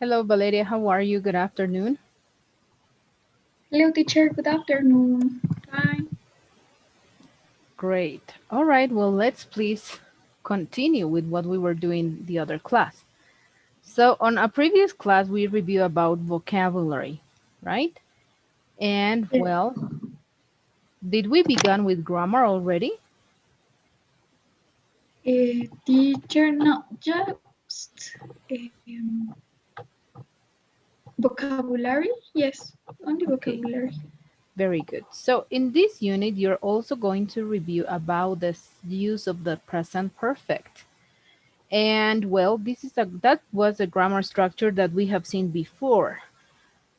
Hello, Valeria. How are you? Good afternoon. Hello, teacher. Good afternoon. Fine. Great. All right. Well, let's please continue with what we were doing the other class. So, on a previous class, we review about vocabulary, right? And Yes. well, did we begin with grammar already? Teacher, no, just um, vocabulary. Yes, only Okay, vocabulary. very good. So, in this unit, you're also going to review about the use of the present perfect. And well, that was a grammar structure that we have seen before.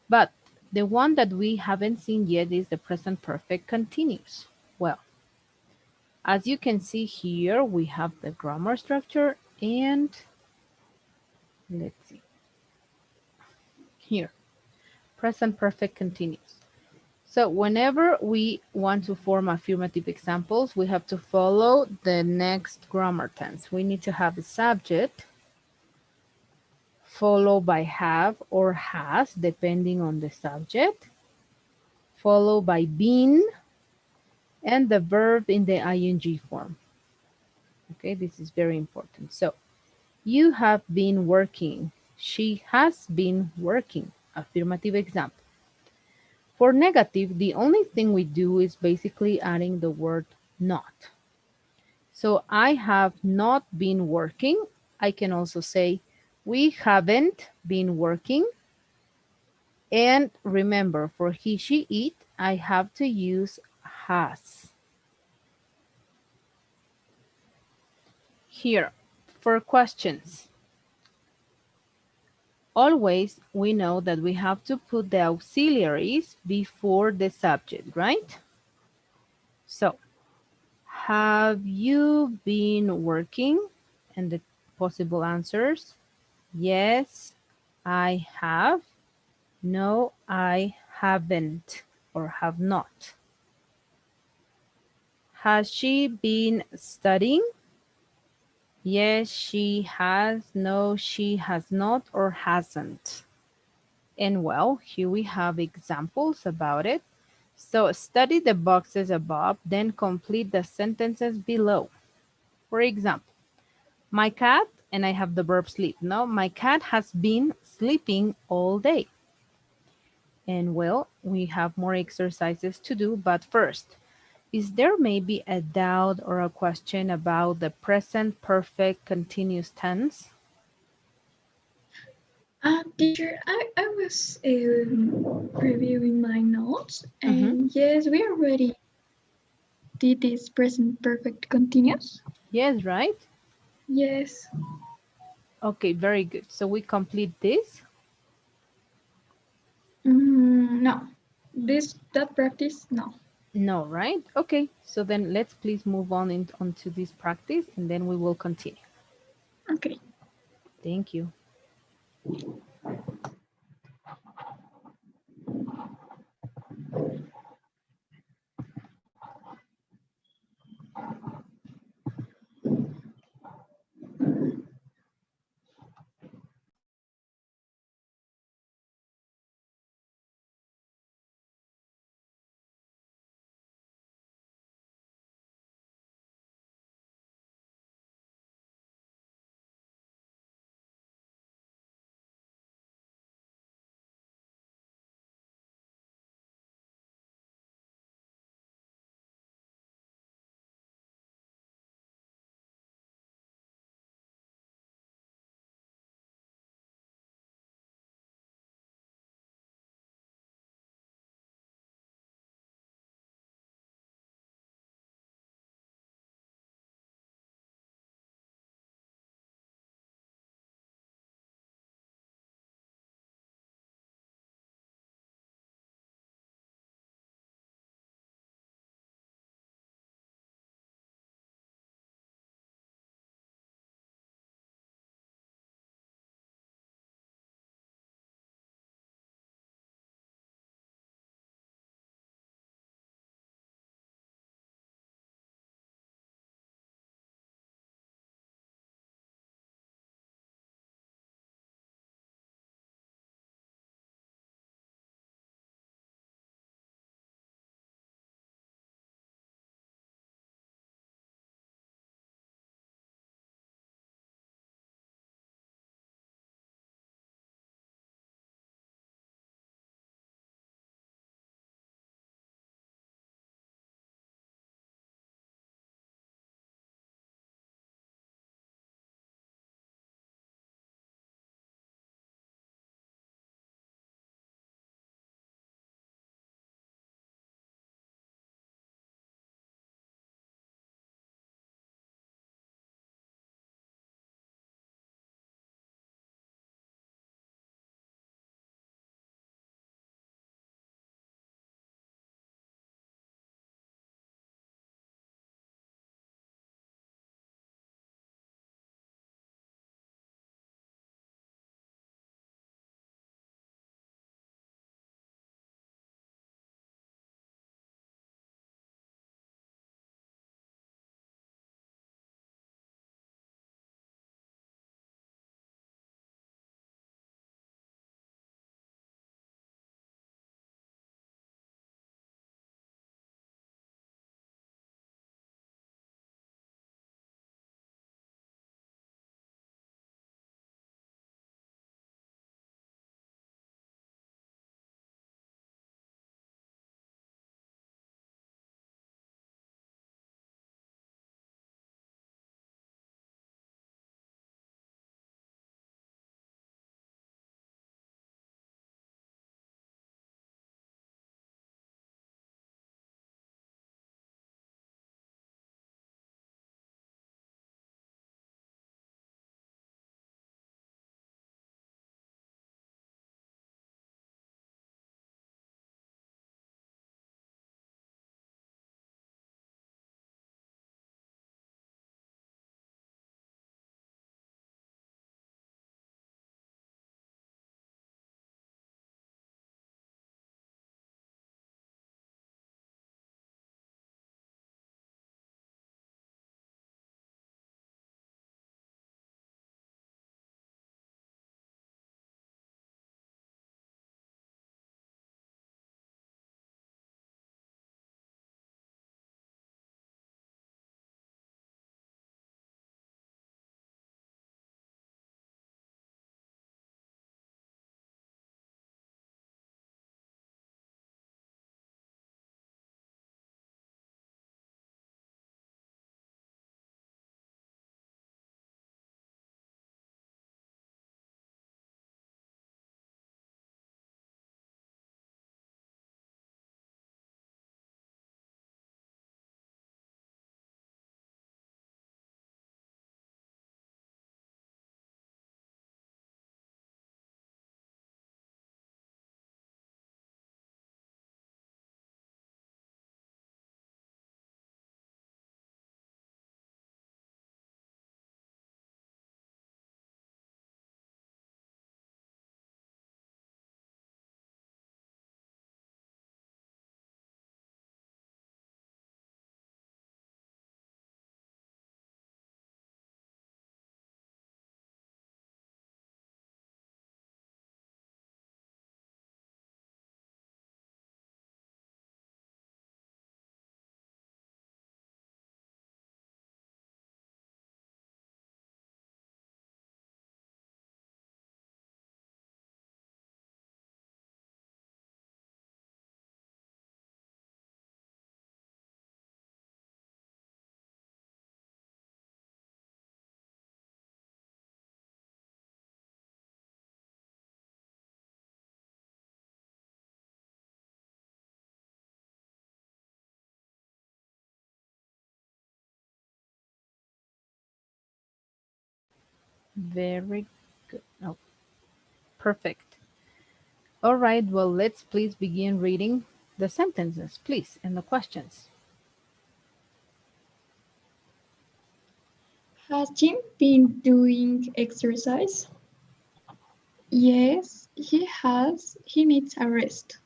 But the one that we haven't seen yet is the present perfect continuous. Well, as you can see here, we have the grammar structure and let's see here, present perfect continuous. So whenever we want to form affirmative examples, we have to follow the next grammar tense. We need to have a subject followed by have or has, depending on the subject, followed by been, and the verb in the ing form. Okay, this is very important. So, you have been working. She has been working. Affirmative example. For negative, the only thing we do is basically adding the word not. So, I have not been working. I can also say, we haven't been working. And remember, for he, she, it, I have to use has. Here, for questions. Always, we know that we have to put the auxiliaries before the subject, right? So, have you been working? And the possible answers, yes, I have. No, I haven't or have not. Has she been studying? Yes, she has. No, she has not or hasn't. And well, here we have examples about it. So study the boxes above, then complete the sentences below. For example, my cat, and I have the verb sleep. No, my cat has been sleeping all day. And well, we have more exercises to do, but first, is there maybe a doubt or a question about the present perfect continuous tense? Teacher, I was reviewing my notes, Mm-hmm. and yes, we already did this present perfect continuous. Yes, right? Yes. Okay, very good. So we complete this. No. That practice, no. No, right? Okay, so then let's please move onto this practice and then we will continue. Okay. Thank you. Very good. Oh, perfect. All right, well, let's please begin reading the sentences, please, and the questions. Has Jim been doing exercise? Yes, he has. He needs a rest.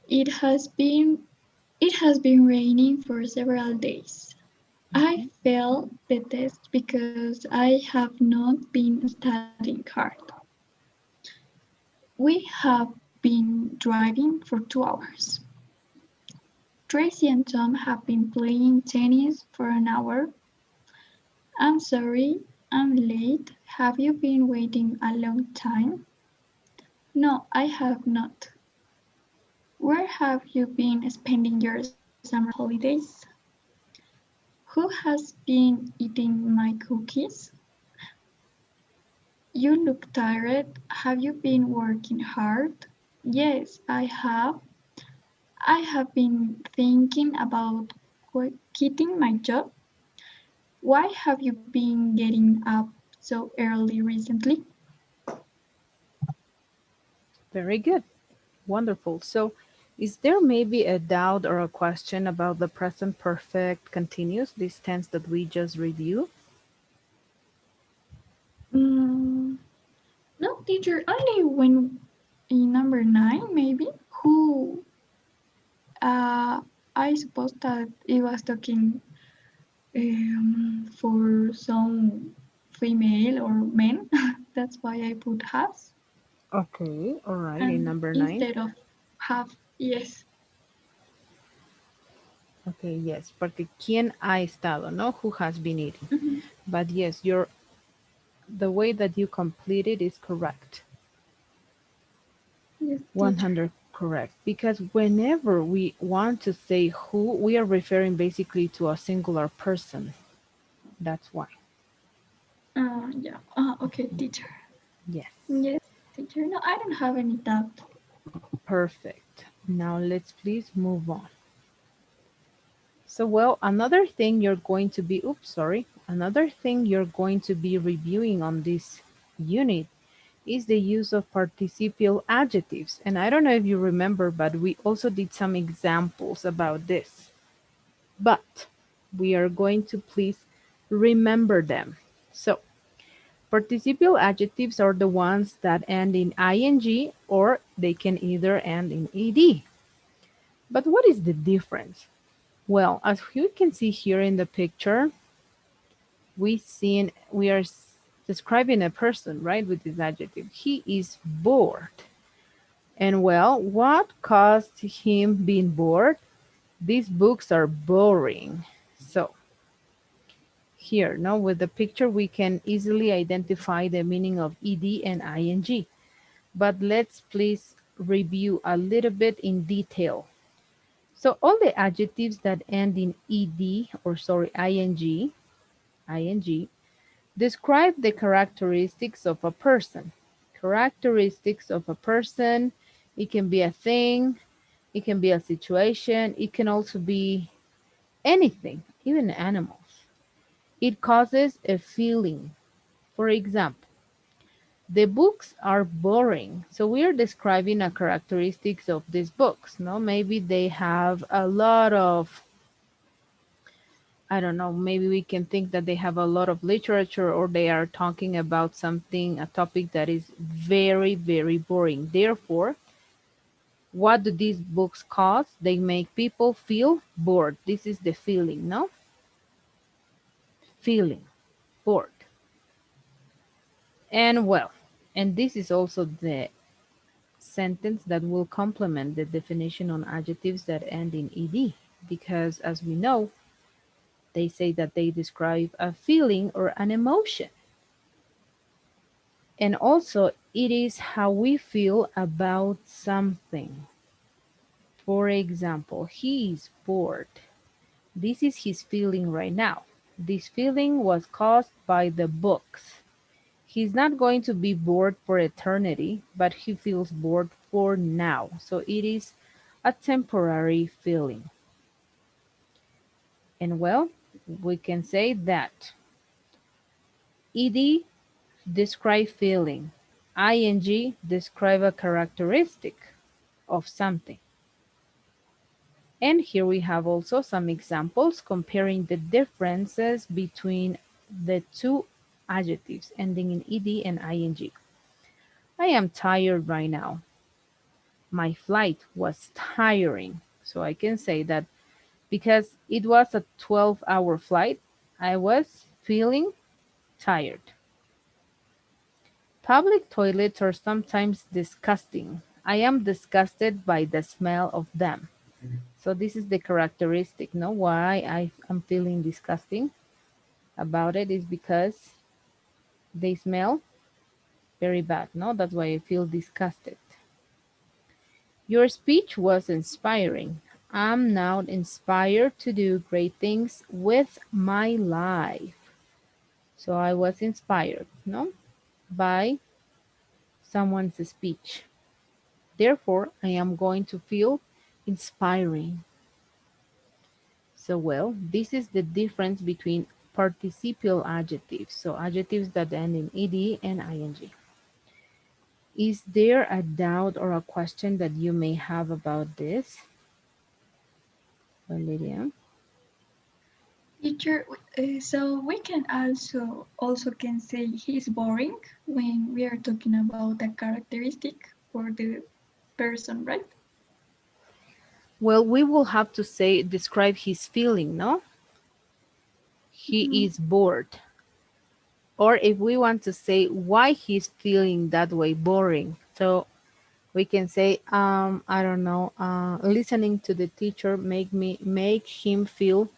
It has been it has been raining for several days. I Mhm. failed the test because I have not been studying hard. We have been driving for 2 hours. Tracy and Tom have been playing tennis for an hour. I'm sorry, I'm late. Have you been waiting a long time? No, I have not. Where have you been spending your summer holidays? Who has been eating my cookies? You look tired. Have you been working hard? Yes, I have. I have been thinking about quitting my job. Why have you been getting up so early recently? Very good. Wonderful. So, is there maybe a doubt or a question about the present perfect continuous, this tense that we just reviewed? Mm, no, teacher, only when in number 9, maybe. Who, uh, I suppose that it was talking for some female or men. That's why I put has. Okay, all right, in And number 9. instead of have, yes. Okay, yes, porque quién ha estado, no? Who has been eating. Mhm. But yes, the way that you complete it is correct. Yes, teacher. 100 correct. Because whenever we want to say who, we are referring basically to a singular person. That's why. Yeah. Okay, teacher. Yes. Yes, teacher. No, I don't have any doubt. Perfect. Now let's please move on. So, well, another thing you're going to be, oops, sorry, another thing you're going to be reviewing on this unit is the use of participial adjectives. And I don't know if you remember, but we also did some examples about this. But we are going to please remember them. So, participial adjectives are the ones that end in ing or they can either end in ed. But what is the difference? Well, as you can see here in the picture, we are describing a person, right, with this adjective. He is bored. And well, what caused him being bored? These books are boring. So here, now with the picture, we can easily identify the meaning of ed and ing. But let's please review a little bit in detail. So all the adjectives that end in ed, or sorry, ing, describe the characteristics of a person. Characteristics of a person, it can be a thing, it can be a situation, it can also be anything, even animals. It causes a feeling. For example, the books are boring. So we are describing a characteristics of these books, no? Maybe they have a lot of, I don't know, maybe we can think that they have a lot of literature or they are talking about something, a topic that is very, very boring. Therefore, what do these books cause? They make people feel bored. This is the feeling, no? Feeling bored. And well, and this is also the sentence that will complement the definition on adjectives that end in ed, because as we know, they say that they describe a feeling or an emotion. And also, it is how we feel about something. For example, he is bored. This is his feeling right now. This feeling was caused by the books. He's not going to be bored for eternity, but he feels bored for now. So it is a temporary feeling. And well, we can say that ed describe feeling, ing describe a characteristic of something. And here we have also some examples comparing the differences between the two adjectives ending in ed and ing. I am tired right now. My flight was tiring. So I can say that because it was a 12-hour flight, I was feeling tired. Public toilets are sometimes disgusting. I am disgusted by the smell of them. So this is the characteristic, no? Why I am feeling disgusting about it is because they smell very bad, no? That's why I feel disgusted. Your speech was inspiring. I'm now inspired to do great things with my life. So I was inspired, no? By someone's speech. Therefore, I am going to feel inspiring. So, well, this is the difference between participial adjectives. So, adjectives that end in ed and ing. Is there a doubt or a question that you may have about this, Valeria? Teacher, so we can also can say he's boring when we are talking about the characteristic for the person, right? Well, we will have to say, describe his feeling, no? He Mhm. is bored. Or if we want to say why he's feeling that way, boring. So we can say, I don't know, listening to the teacher make him feel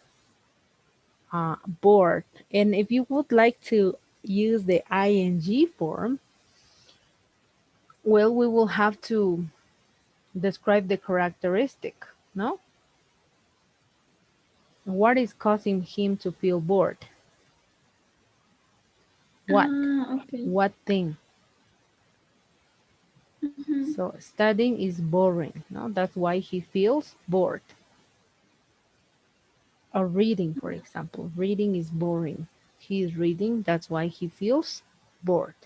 bored. And if you would like to use the ing form, well, we will have to describe the characteristic, no? What is causing him to feel bored? What? Okay. What thing? Mhm. So studying is boring, no? That's why he feels bored. Or reading, for example. Reading is boring. He is reading, that's why he feels bored.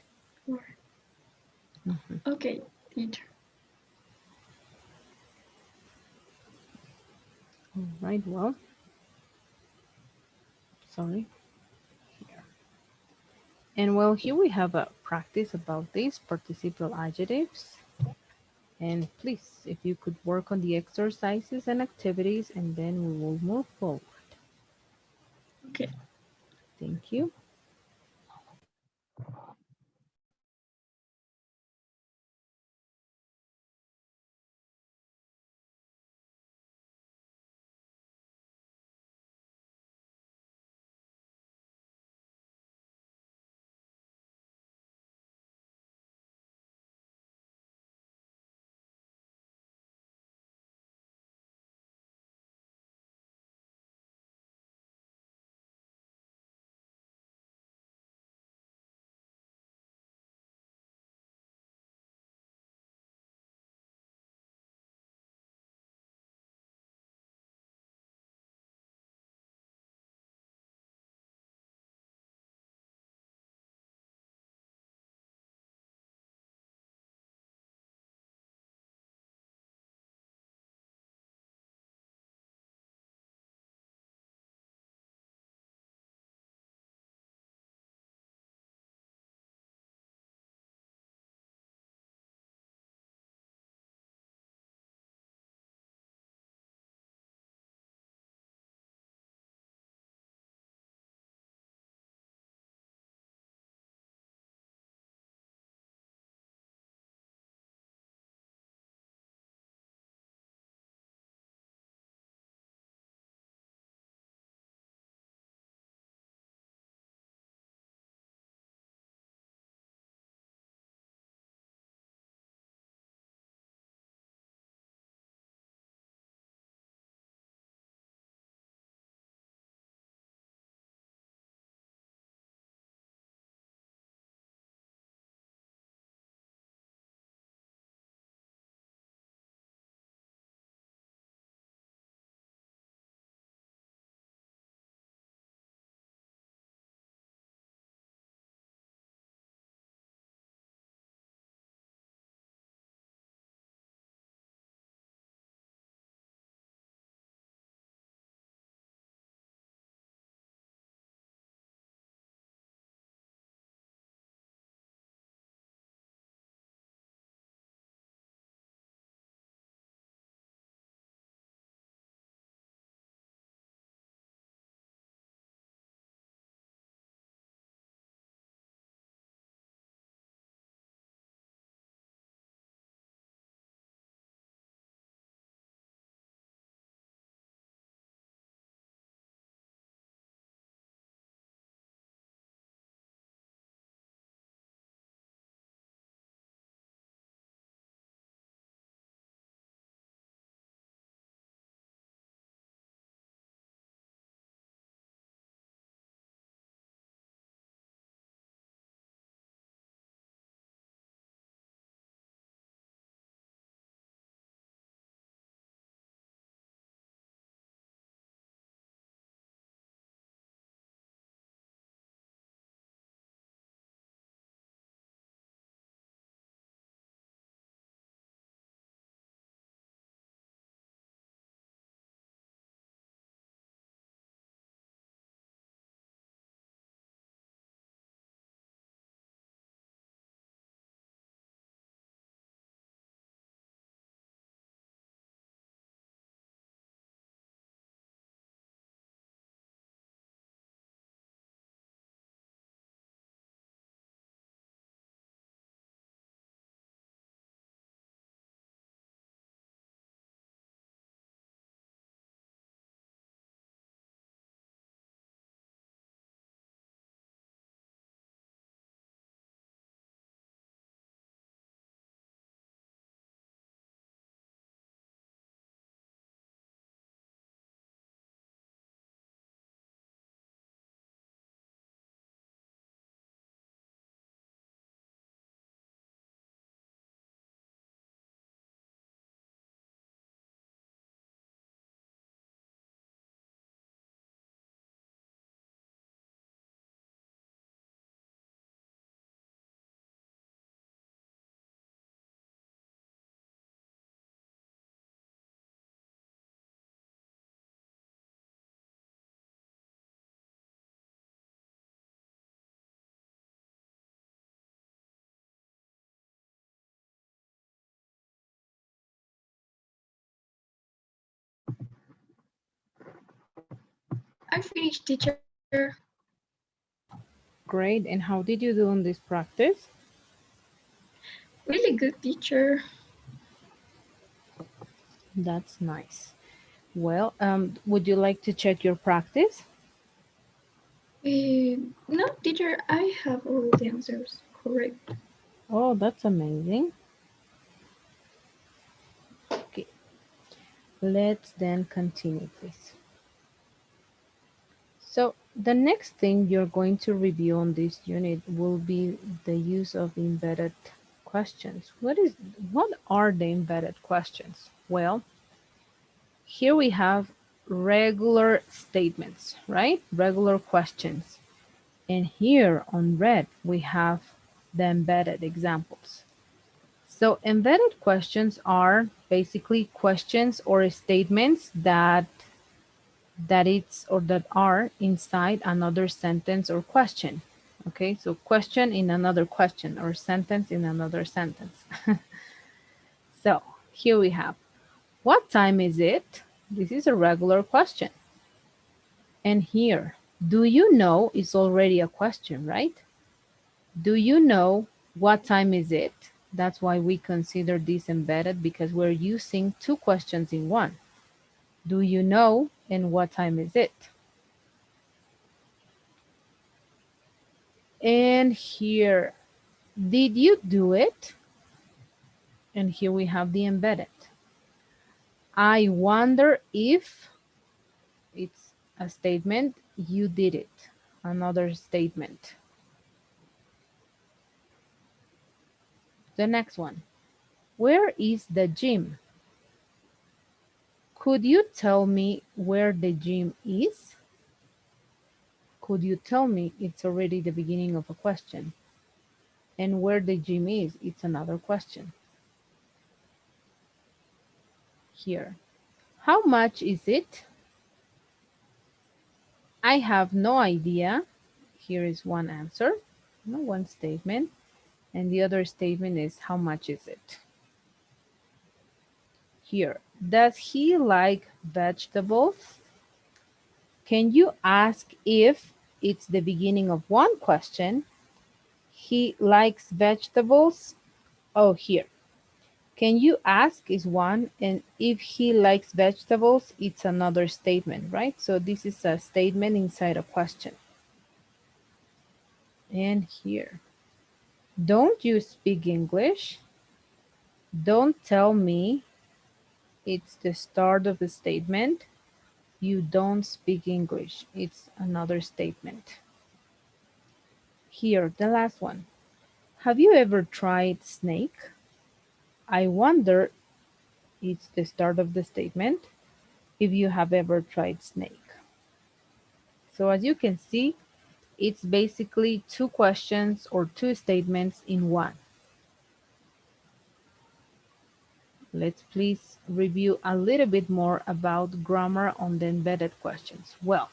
Mhm. Okay, teacher. All right, well, sorry. Here. And well, here we have a practice about these participial adjectives. And please, if you could work on the exercises and activities, and then we will move forward. Okay. Thank you. I finished, teacher. Great. And how did you do on this practice? Really good, teacher. That's nice. Well, would you like to check your practice? No, teacher, I have all the answers correct. Oh, that's amazing. Okay, let's then continue, please. So the next thing you're going to review on this unit will be the use of embedded questions. What are the embedded questions? Well, here we have regular statements, right? Regular questions. And here on red, we have the embedded examples. So embedded questions are basically questions or statements that are inside another sentence or question. Okay, so question in another question or sentence in another sentence. So here we have, what time is it? This is a regular question. And here, do you know is already a question, right? Do you know what time is it? That's why we consider this embedded, because we're using two questions in one. Do you know and what time is it? And here, did you do it? And here we have the embedded. I wonder if it's a statement, you did it. Another statement. The next one. Where is the gym? Could you tell me where the gym is? Could you tell me? It's already the beginning of a question. And where the gym is, it's another question. Here. How much is it? I have no idea. Here is one answer, no, one statement. And the other statement is, how much is it? Here. Does he like vegetables? Can you ask if it's the beginning of one question? He likes vegetables. Oh, here. Can you ask is one, and if he likes vegetables, it's another statement, right? So this is a statement inside a question. And here, don't you speak English? Don't tell me, it's the start of the statement. You don't speak English, it's another statement. Here, the last one. Have you ever tried snake? I wonder, it's the start of the statement. If you have ever tried snake. So as you can see, it's basically two questions or two statements in one. Let's please review a little bit more about grammar on the embedded questions. Well,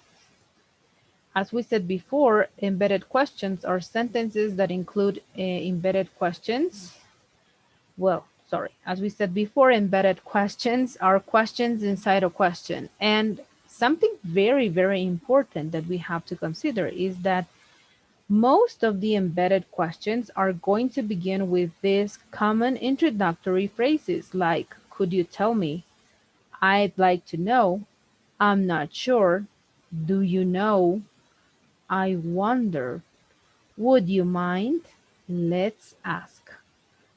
as we said before, embedded questions are sentences that include embedded questions. Well, sorry, as we said before, embedded questions are questions inside a question. And something very, very important that we have to consider is that most of the embedded questions are going to begin with these common introductory phrases like, could you tell me? I'd like to know. I'm not sure. Do you know? I wonder. Would you mind? Let's ask.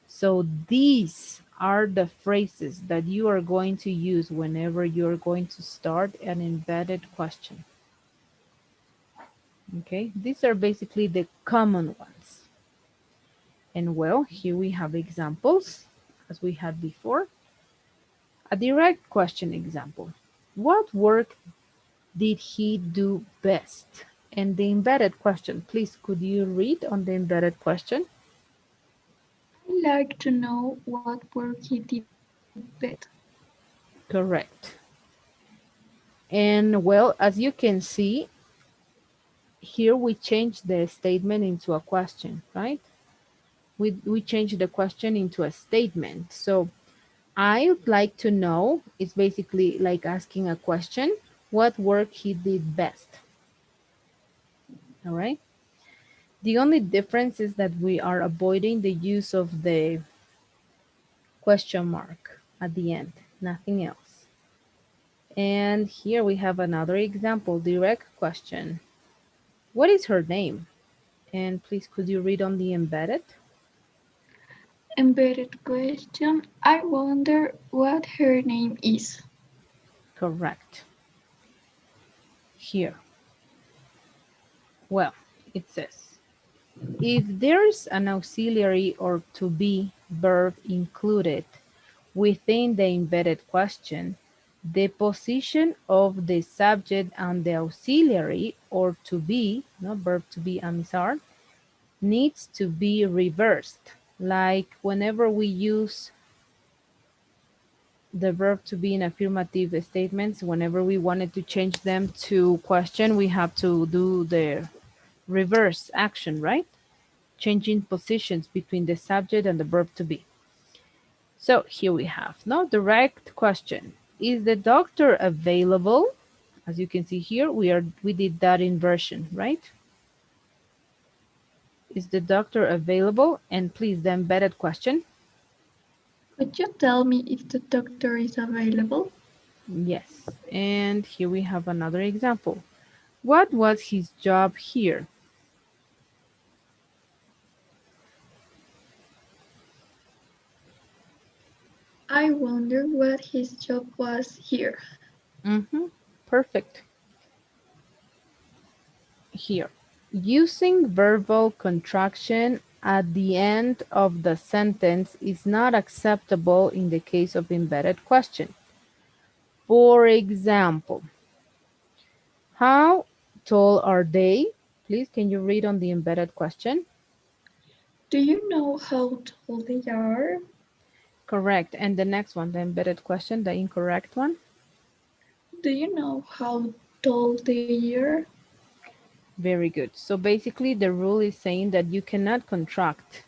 So these are the phrases that you are going to use whenever you're going to start an embedded question. Okay, these are basically the common ones. And well, here we have examples as we had before. A direct question example. What work did he do best? And the embedded question, please, could you read on the embedded question? I'd like to know what work he did best. Correct. And well, as you can see, here we change the statement into a question, right? We change the question into a statement. So I would like to know is basically like asking a question. what work he did best. All right. The only difference is that we are avoiding the use of the question mark at the end, nothing else. And here we have another example, direct question. What is her name? And please, could you read on the embedded? Embedded question. I wonder what her name is. Correct. Here. Well, it says, if there's an auxiliary or to be verb included within the embedded question, the position of the subject and the auxiliary or to be, no verb to be, amisar, needs to be reversed. Like whenever we use the verb to be in affirmative statements, whenever we wanted to change them to question, we have to do the reverse action, right? Changing positions between the subject and the verb to be. So here we have no direct question. Is the doctor available? As you can see here, we did that inversion, right? Is the doctor available? And please the embedded question. Could you tell me if the doctor is available? Yes. And here we have another example. What was his job here? I wonder what his job was here. Perfect. Here. Using verbal contraction at the end of the sentence is not acceptable in the case of embedded question. For example, how tall are they? Please, can you read on the embedded question? Do you know how tall they are? Correct. And the next one, the embedded question, the incorrect one? Do you know how tall they are? Very good. So basically, the rule is saying that you cannot contract,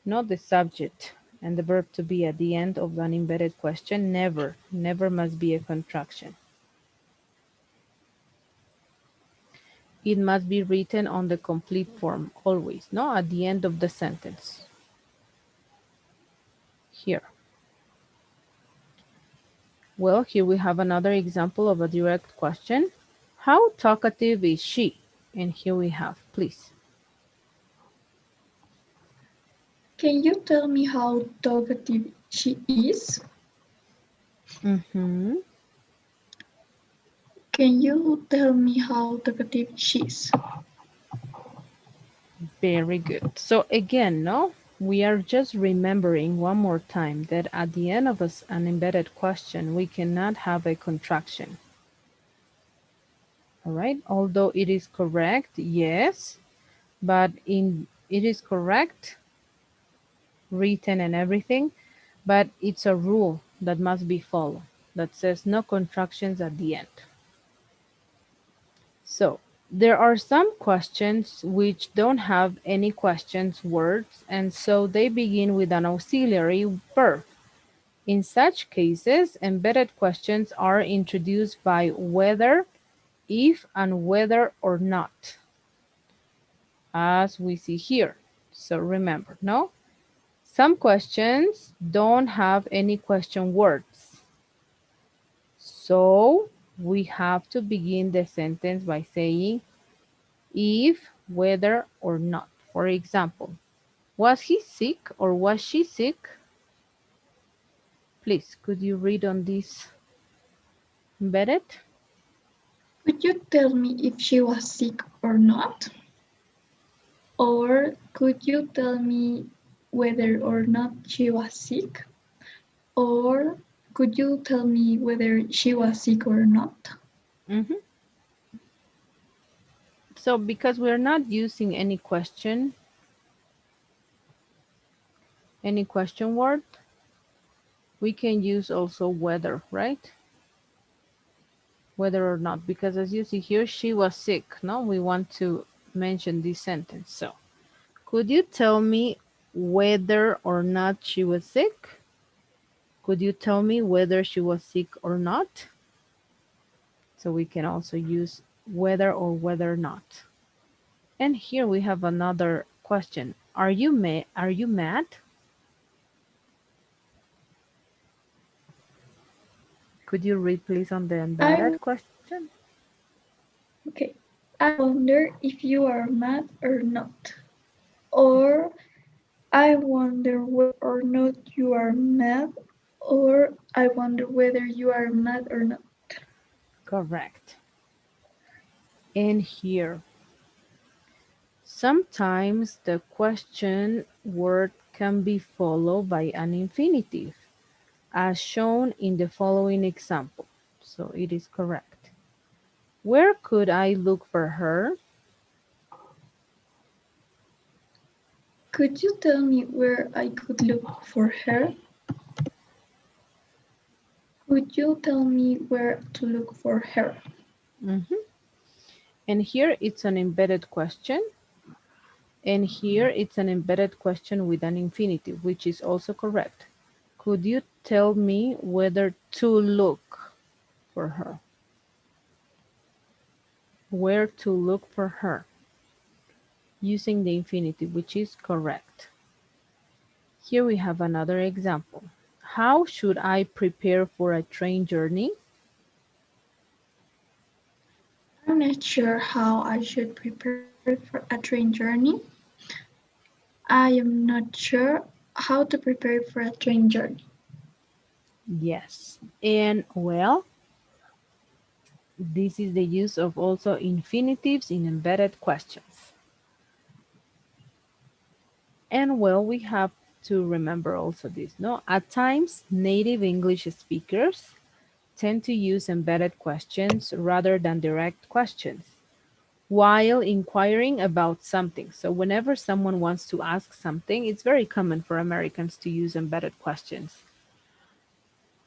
not the subject and the verb to be at the end of an embedded question. Never, never must be a contraction. It must be written on the complete form, always, no? At the end of the sentence. Here. Well, here we have another example of a direct question. How talkative is she? And here we have, please. Can you tell me how talkative she is? Mm-hmm. Can you tell me how talkative she is? Very good. So again, no, we are just remembering one more time that at the end of an embedded question, we cannot have a contraction. All right, although it is correct, yes, but it is correct, written and everything, but it's a rule that must be followed that says no contractions at the end. So there are some questions which don't have any questions words, and so they begin with an auxiliary verb. In such cases, embedded questions are introduced by whether, if, and whether or not, as we see here. So remember, no? Some questions don't have any question words. So we have to begin the sentence by saying if, whether, or not. For example, was he sick or was she sick? Please, could you read on this embedded? Could you tell me if she was sick or not? Or could you tell me whether or not she was sick? Or could you tell me whether she was sick or not? Mhm. So because we're not using any question word, we can use also whether, right? Whether or not, because as you see here, she was sick, no? We want to mention this sentence. So could you tell me whether or not she was sick? Could you tell me whether she was sick or not? So we can also use whether or whether not. And here we have another question. Are you mad? Could you read please on the I embedded question? okay. I wonder if you are mad or not. Or I wonder whether or not you are mad. Or I wonder whether you are mad or not. Correct. And here, sometimes the question word can be followed by an infinitive, as shown in the following example. So it is correct. Where could I look for her? Could you tell me where I could look for her? Could you tell me where to look for her? Mhm. And here it's an embedded question. And here it's an embedded question with an infinitive, which is also correct. Could you tell me whether to look for her? Where to look for her? Using the infinitive, which is correct. Here we have another example. How should I prepare for a train journey? I'm not sure how I should prepare for a train journey. I am not sure how to prepare for a train journey. Yes. And well, this is the use of also infinitives in embedded questions. And well, we have to remember also this, no? At times, native English speakers tend to use embedded questions rather than direct questions while inquiring about something. So whenever someone wants to ask something, it's very common for Americans to use embedded questions.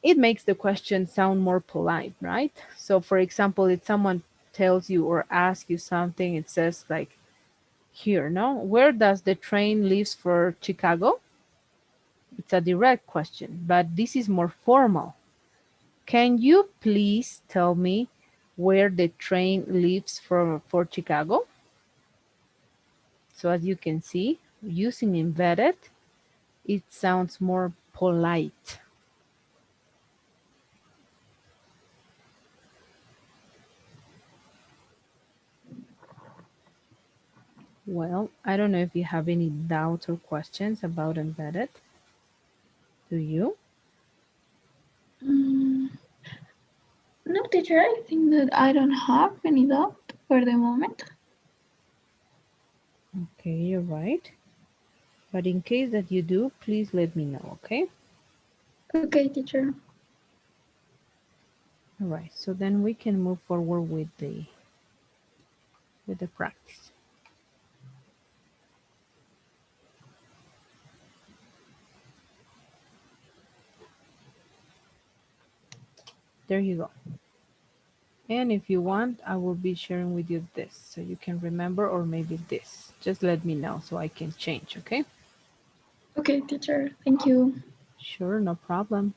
It makes the question sound more polite, right? So for example, if someone tells you or asks you something, it says like here, no? Where does the train leaves for Chicago? It's a direct question, but this is more formal. Can you please tell me where the train leaves for Chicago? So as you can see, using embedded, it sounds more polite. Well, I don't know if you have any doubts or questions about embedded. Do you? Mm, no, teacher, I think that I don't have any doubt for the moment. Okay, you're right. But in case that you do, please let me know, okay? Okay, teacher. All right, so then we can move forward with the practice. There you go. And if you want, I will be sharing with you this so you can remember, or maybe this. Just let me know so I can change, okay? Okay, teacher. Thank you. Sure, no problem.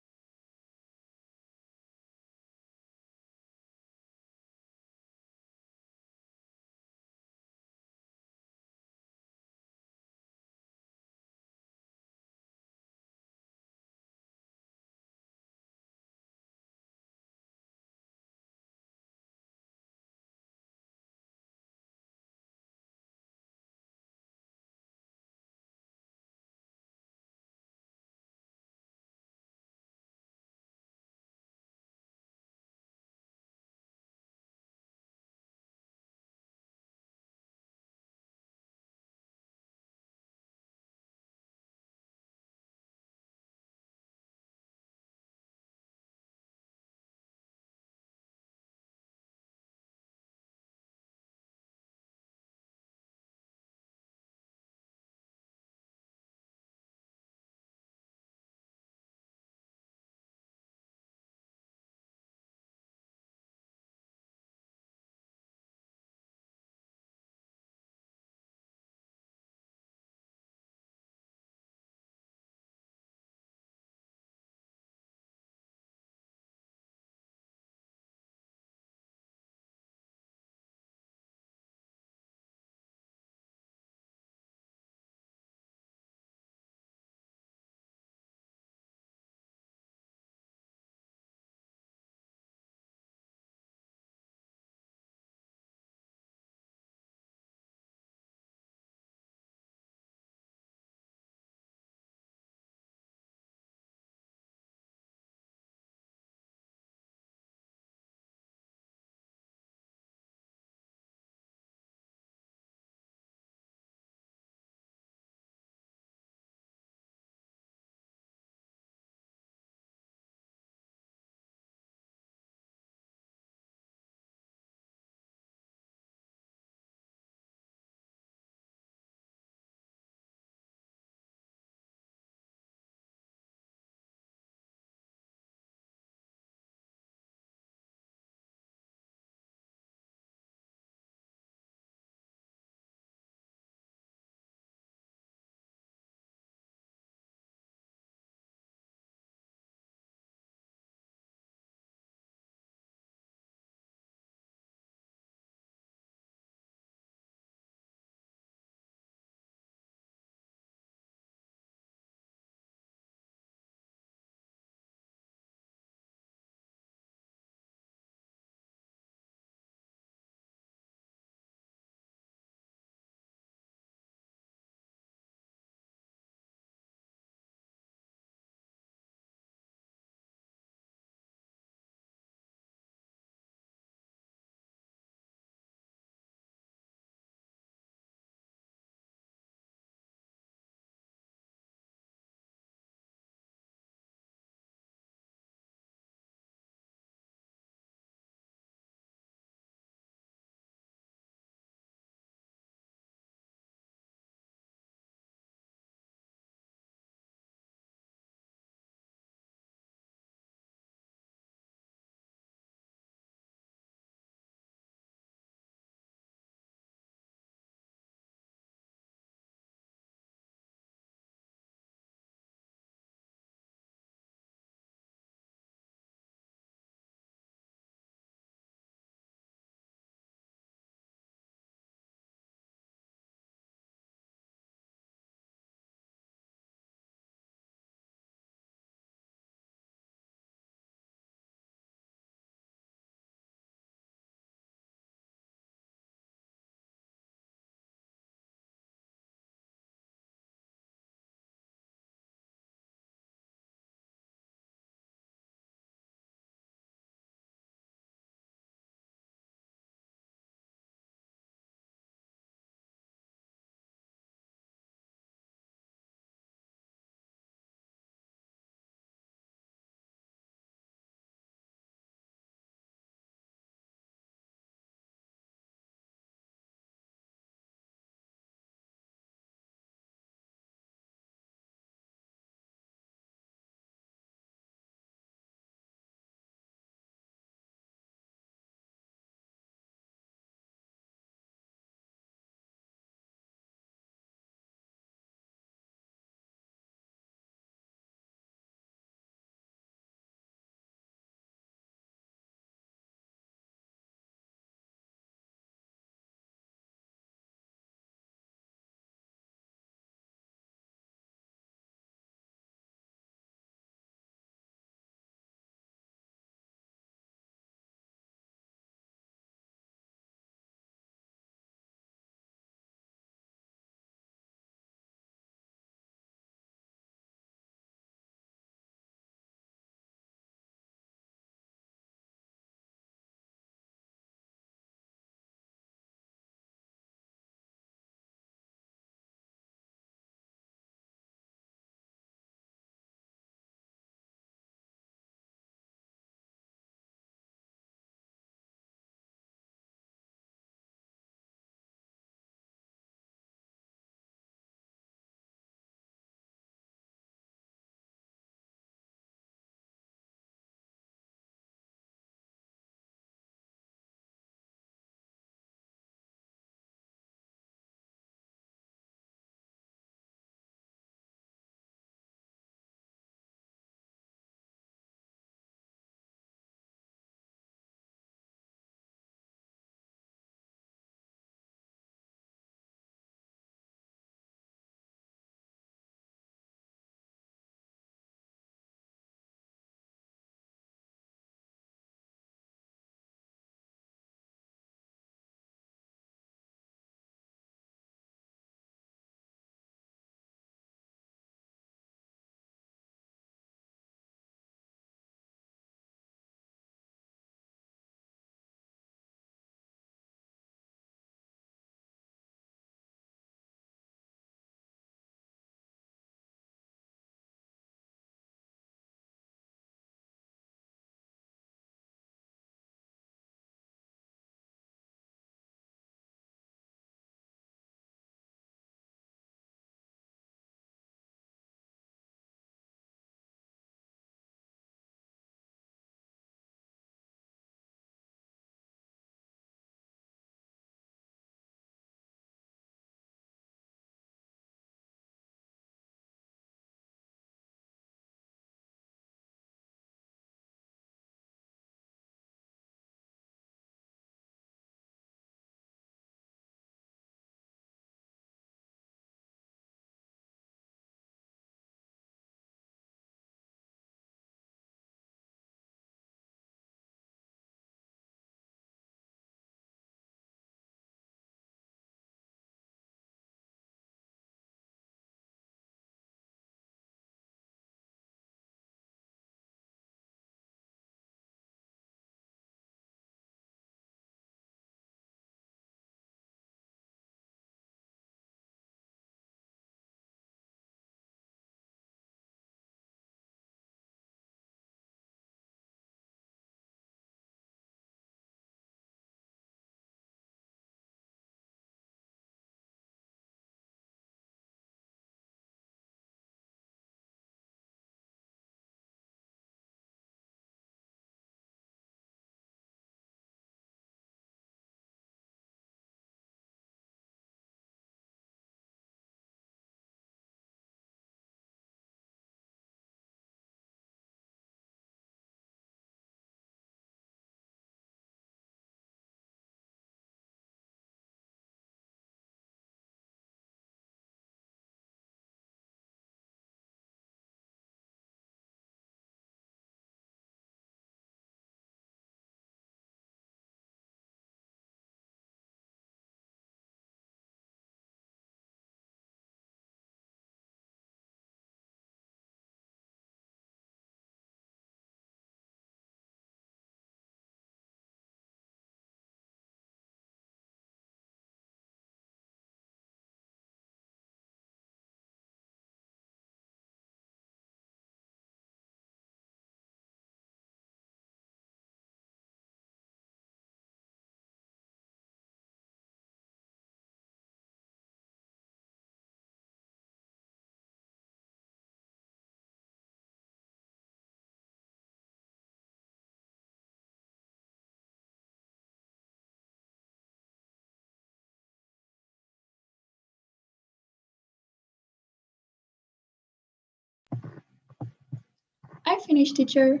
I finished, teacher.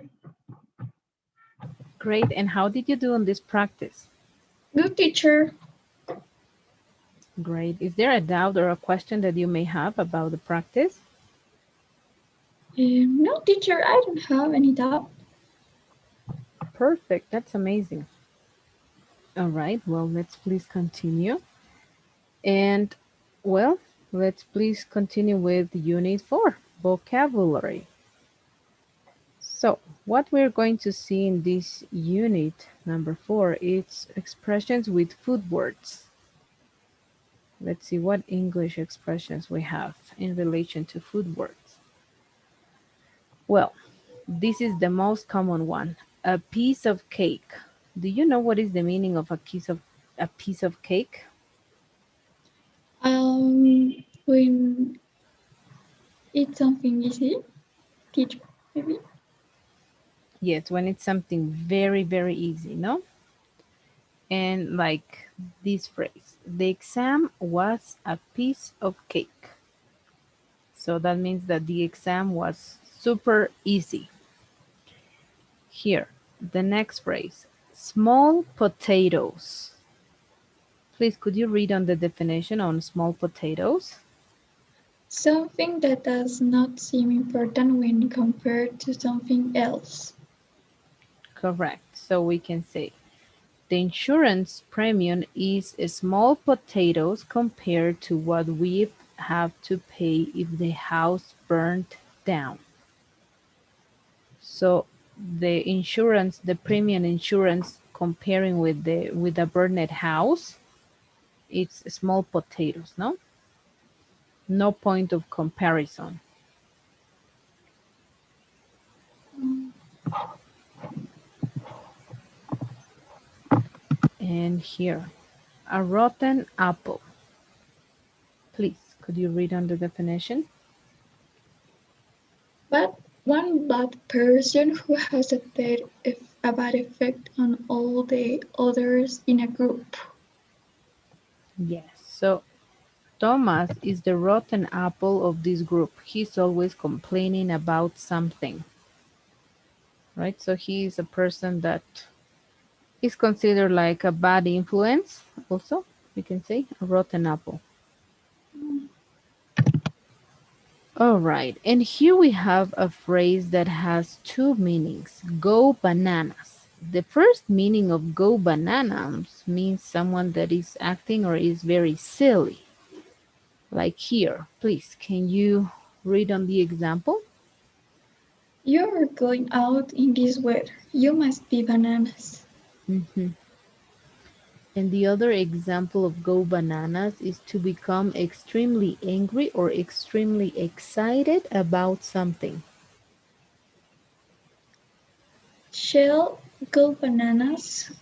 Great. And how did you do on this practice? Good, teacher. Great. Is there a doubt or a question that you may have about the practice? No, teacher, I don't have any doubt. Perfect. That's amazing. All right. Well, let's please continue. And, well, let's please continue with Unit 4, Vocabulary. So, what we're going to see in this unit, number 4, is expressions with food words. Let's see what English expressions we have in relation to food words. Well, this is the most common one. A piece of cake. Do you know what is the meaning of a piece of cake? When it's something easy, teacher, maybe. Yes, when it's something very, very easy, no? And like this phrase, the exam was a piece of cake. So that means that the exam was super easy. Here, the next phrase, small potatoes. Please, could you read on the definition on small potatoes? Something that does not seem important when compared to something else. Correct. So we can say the insurance premium is small potatoes compared to what we have to pay if the house burned down. So the premium insurance comparing with the burned house, it's small potatoes, no? No point of comparison. And here, a rotten apple. Please, could you read on the definition? But one bad person who has a bad effect on all the others in a group. Yes. So Thomas is the rotten apple of this group. He's always complaining about something, right? So he is a person that is considered like a bad influence, also, we can say, a rotten apple. All right, and here we have a phrase that has two meanings, go bananas. The first meaning of go bananas means someone that is acting or is very silly. Like here, please, can you read on the example? You're going out in this weather. You must be bananas. Mhm. And the other example of go bananas is to become extremely angry or extremely excited about something. She'll go bananas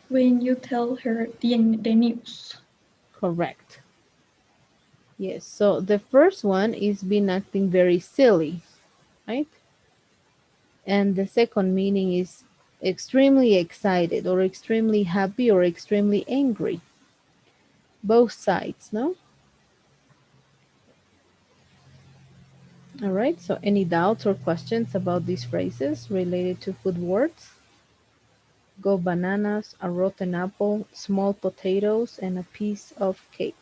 when you tell her the news. Correct. Yes, so the first one is been acting very silly, right? And the second meaning is extremely excited or extremely happy or extremely angry. Both sides, no? All right, so any doubts or questions about these phrases related to food words? Go bananas, a rotten apple, small potatoes, and a piece of cake.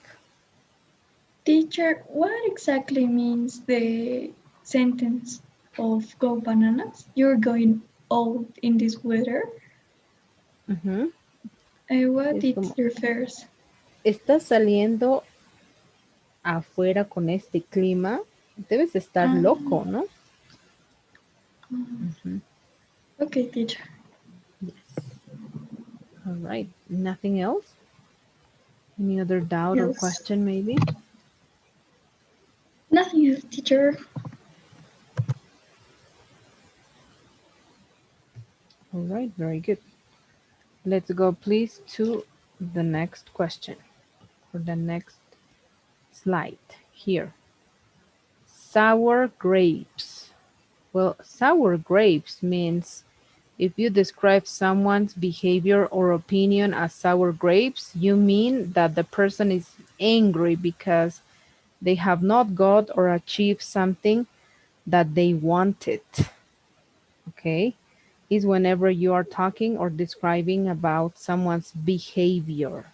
Teacher, what exactly means the sentence of go bananas? You're going out in this weather. Ujú. What Es it como, refers? estás saliendo afuera con este clima, debes estar loco, Um, ¿no? um, Ujú. okay, teacher. Yes. All right. Nothing else? Any other doubt or Yes. question maybe? Nothing else, teacher. All right, very good. Let's go please to the next question or the next slide here. Sour grapes. Well, sour grapes means if you describe someone's behavior or opinion as sour grapes, you mean that the person is angry because they have not got or achieved something that they wanted. okay, is whenever you are talking or describing about someone's behavior.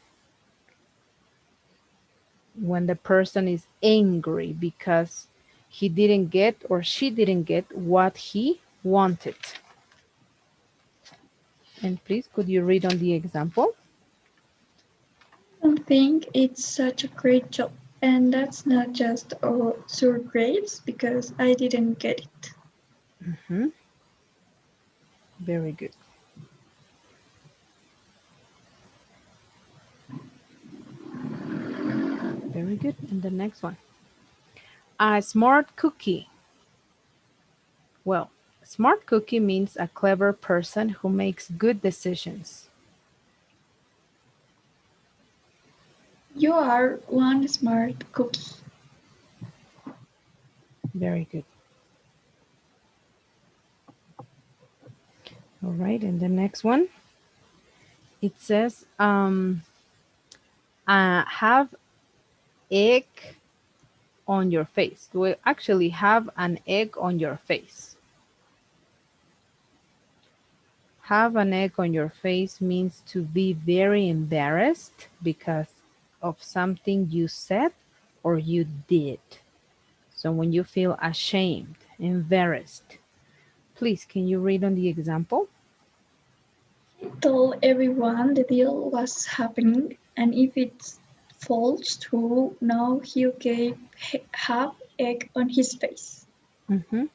When the person is angry because he didn't get or she didn't get what he wanted. And please, could you read on the example? I don't think it's such a great job. And that's not just sour grapes because I didn't get it. Hmm. Very good. Very good. And the next one. A smart cookie. Well, smart cookie means a clever person who makes good decisions. You are one smart cookie. Very good. All right. And the next one, it says, have egg on your face. Well, actually, have an egg on your face. Have an egg on your face means to be very embarrassed because of something you said or you did. So when you feel ashamed, embarrassed, please, can you read on the example? He told everyone the deal was happening, and if it falls through, now he'll get half egg on his face. Mm-hmm.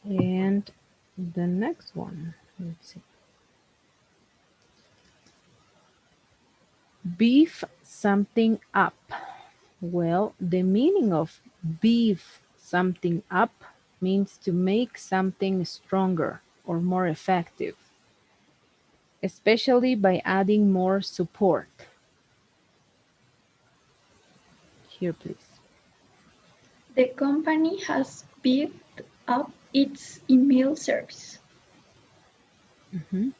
And the next one, let's see. Beef something up. Well, the meaning of beef something up means to make something stronger or more effective, especially by adding more support. Here, please. The company has beefed up its email service. Mhm.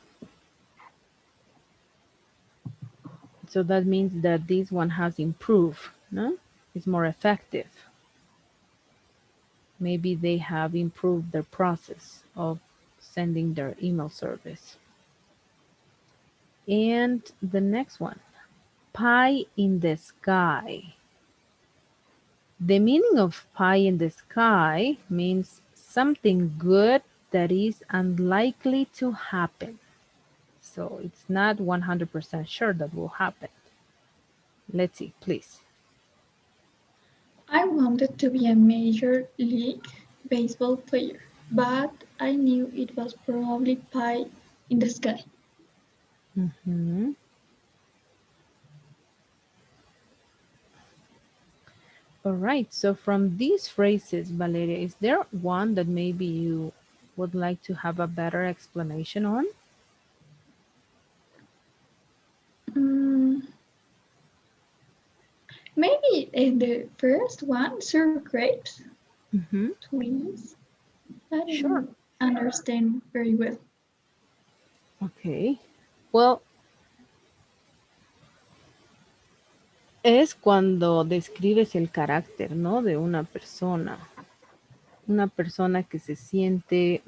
So that means that this one has improved, no? It's more effective. Maybe they have improved their process of sending their email service. And the next one, pie in the sky. The meaning of pie in the sky means something good that is unlikely to happen. So it's not 100% sure that will happen. Let's see, please. I wanted to be a major league baseball player, but I knew it was probably pie in the sky. Mhm. All right. So from these phrases, Valeria, is there one that maybe you would like to have a better explanation on? Mm, maybe in the first one, sour grapes, Hmm. please. I Sure. didn't understand very well. Okay. Well, es cuando describes el carácter, ¿no? De una persona que se siente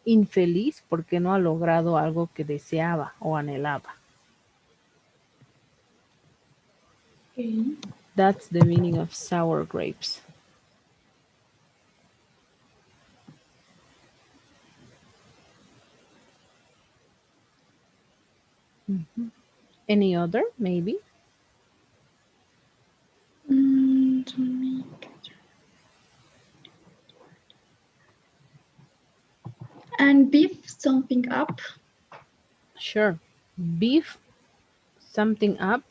infeliz porque no ha logrado algo que deseaba o anhelaba. Okay. That's the meaning of sour grapes. Mhm. Any other, maybe? To make and beef something up. Sure. Beef something up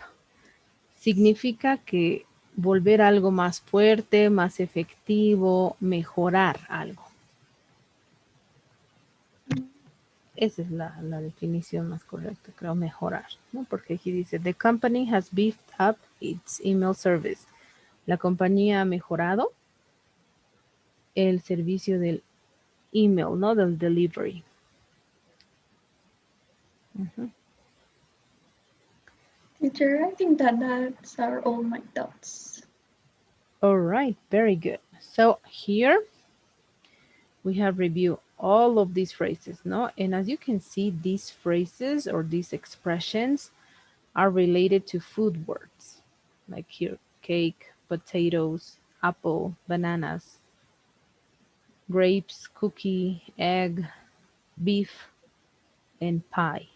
significa que volver algo más fuerte, más efectivo, mejorar algo. Esa es la definición más correcta, creo, mejorar, ¿no? Porque aquí dice, the company has beefed up its email service. La compañía ha mejorado el servicio del email, ¿no? Del delivery. Ujú. Teacher, I think that's are all my thoughts. All right, very good. So here we have reviewed all of these phrases, no? And as you can see, these phrases or these expressions are related to food words, like here, cake, potatoes, apple, bananas, grapes, cookie, egg, beef, and pie.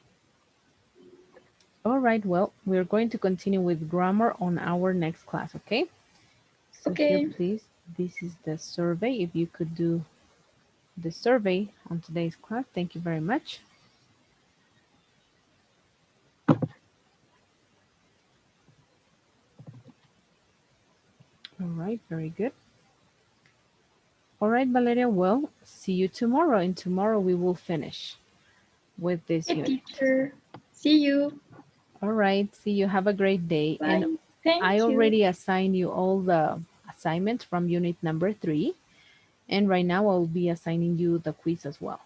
All right, well, we're going to continue with grammar on our next class, okay? So here, Okay. please, this is the survey. If you could do the survey on today's class, thank you very much. All right, very good. All right, Valeria, well, see you tomorrow, and tomorrow we will finish with this Hey, unit. teacher. See you. All right, see you. Have a great day. And Bye. Thank I you. already assigned you all the assignments from unit number 3. And right now I'll be assigning you the quiz as well.